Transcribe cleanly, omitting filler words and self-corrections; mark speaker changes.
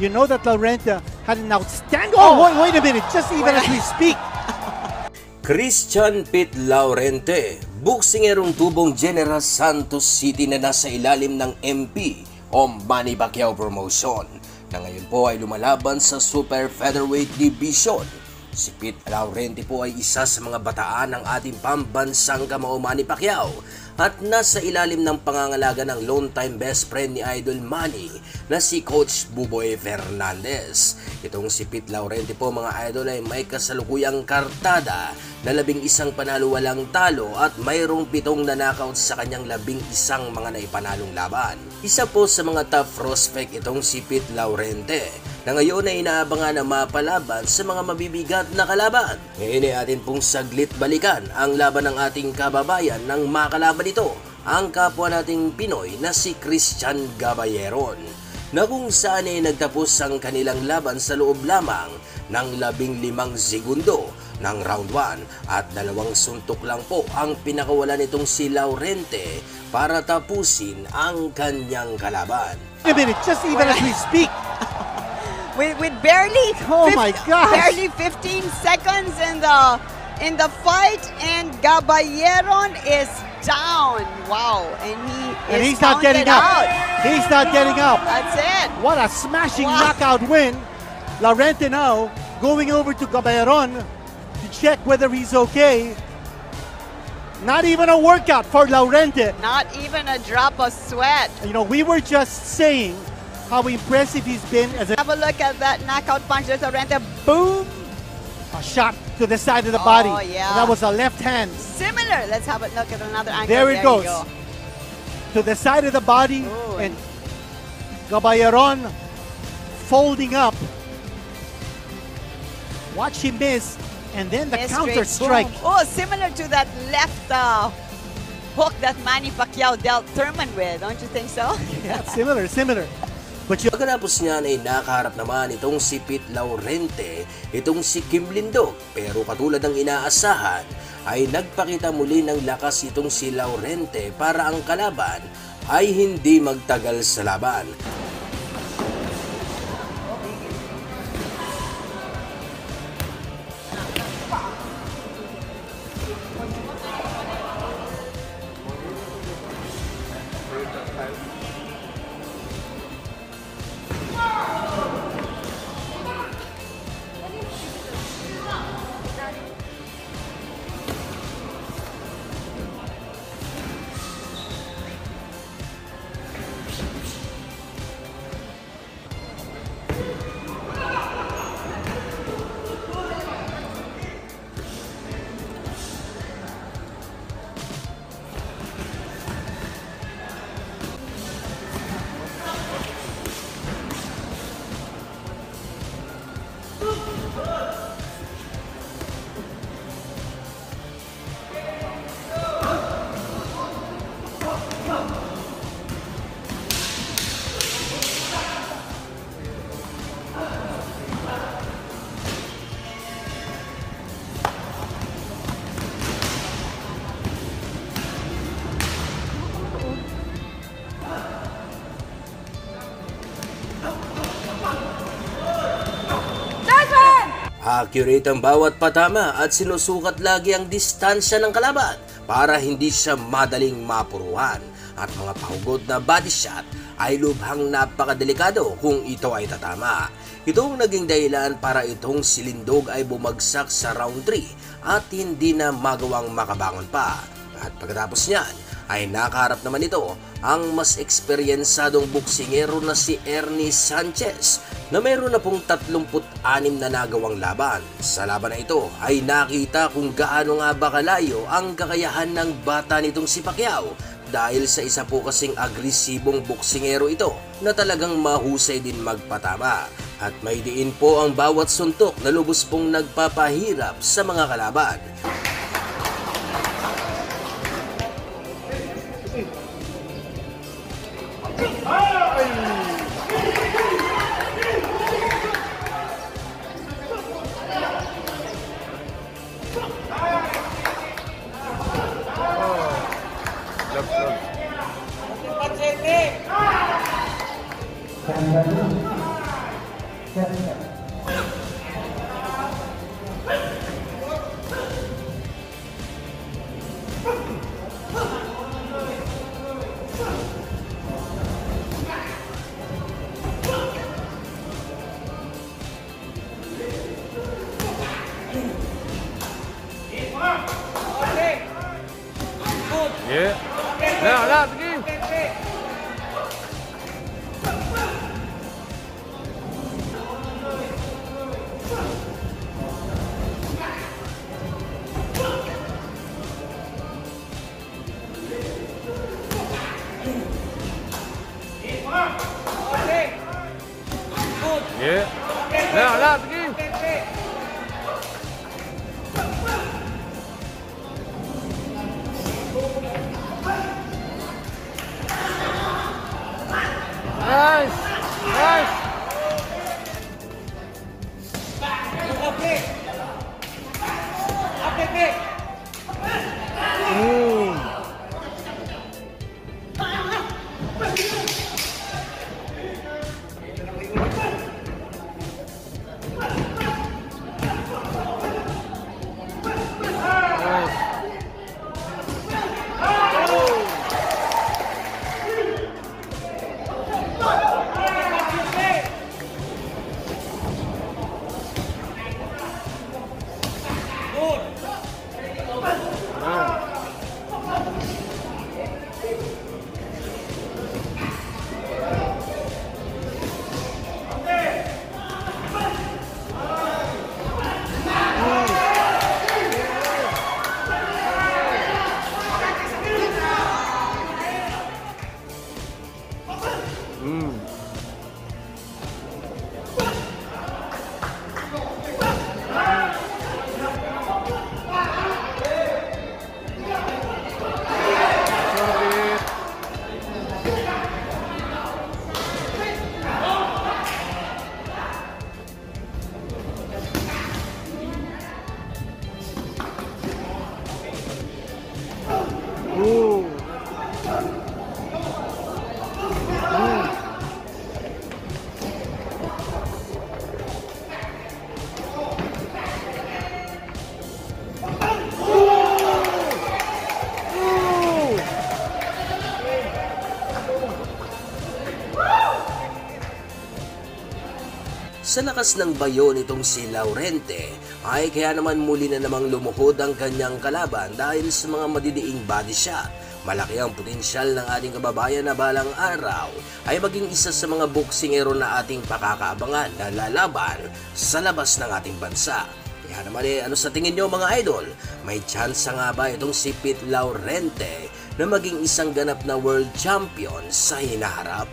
Speaker 1: You know that Laurente had an outstanding... Oh, wait a minute. Just even as we speak.
Speaker 2: Christian Pete Laurente, boksingerong tubong General Santos City na nasa ilalim ng MP o Manny Pacquiao Promotion na ngayon po ay lumalaban sa Super Featherweight Division. Si Pete Laurente po ay isa sa mga bataan ng ating pambansang kamao Manny Pacquiao at nasa ilalim ng pangangalaga ng lone-time best friend ni Idol Manny na si Coach Buboy Fernandez. Itong si Pete Laurente po mga idol ay may kasalukuyang kartada na 11 panalo walang talo at mayroong 7 na knockout sa kanyang 11 mga naipanalong laban. Isa po sa mga top prospect itong si Pete Laurente na ngayon ay inaabangan na mapalaban sa mga mabibigat na kalaban. Ngayon ay atin pong saglit balikan ang laban ng ating kababayan ng makalaban ito, ang kapwa nating Pinoy na si Christian Gaballeron, na kung saan ay nagtapos ang kanilang laban sa loob lamang ng 15 segundo ng round 1 at 2 suntok lang po ang pinakawalan nitong si Laurente para tapusin ang kanyang kalaban.
Speaker 1: Wait a minute. Just even as we speak.
Speaker 3: With barely,
Speaker 1: my gosh.
Speaker 3: barely 15 seconds in the fight, and Gaballeron is down. Wow, and
Speaker 1: He's not getting up.
Speaker 3: Out.
Speaker 1: He's not getting up.
Speaker 3: That's it.
Speaker 1: What a smashing knockout win. Laurente now going over to Gaballeron to check whether he's okay. Not even a workout for Laurente.
Speaker 3: Not even a drop of sweat.
Speaker 1: You know, we were just saying how impressive he's been as a
Speaker 3: Have a look at that knockout punch. There's Laurente. Boom.
Speaker 1: shot to the side of the body.
Speaker 3: Yeah.
Speaker 1: And that was a left hand.
Speaker 3: Similar. Let's have a look at another angle.
Speaker 1: There it goes.
Speaker 3: Go.
Speaker 1: To the side of the body.
Speaker 3: Ooh,
Speaker 1: and Gaballeron folding up. Watch him miss. And then the counter strike.
Speaker 3: Oh, similar to that left hook that Manny Pacquiao dealt Thurman with. Don't you think so?
Speaker 1: Yeah, similar. But you...
Speaker 2: Pagkatapos niyan ay nakaharap naman itong si Pete Laurente, itong si Kim Lindog. Pero katulad ng inaasahan, ay nagpakita muli ng lakas itong si Laurente para ang kalaban ay hindi magtagal sa laban. Accurate ang bawat patama at sinusukat lagi ang distansya ng kalaban para hindi siya madaling mapuruhan. At mga pahugod na body shot ay lubhang napakadelikado kung ito ay tatama. Ito ang naging dahilan para itong si Lindog ay bumagsak sa round 3 at hindi na magawang makabangon pa. At pagkatapos niyan ay nakaharap naman ito ang mas eksperyensadong boksingero na si Ernie Sanchez na mayroon na pong 36 na nagawang laban. Sa laban na ito ay nakita kung gaano nga ba kalayo ang kakayahan ng bata nitong si Pacquiao dahil sa isa po kasing agresibong boksingero ito na talagang mahusay din magpatama. At may diin po ang bawat suntok na lubos pong nagpapahirap sa mga kalaban.
Speaker 4: Yeah. Now, sige. Yeah. Now, sige. Nice! Nice!
Speaker 2: Sa lakas ng bayo nitong si Laurente ay kaya naman muli na namang lumuhod ang kanyang kalaban dahil sa mga madidiing body shot. Malaki ang potensyal ng ating kababayan na balang araw ay maging isa sa mga boksingero na ating pakakaabangan na lalaban sa labas ng ating bansa. Kaya naman ano sa tingin nyo mga idol? May chance nga ba itong si Pete Laurente na maging isang ganap na world champion sa hinaharap?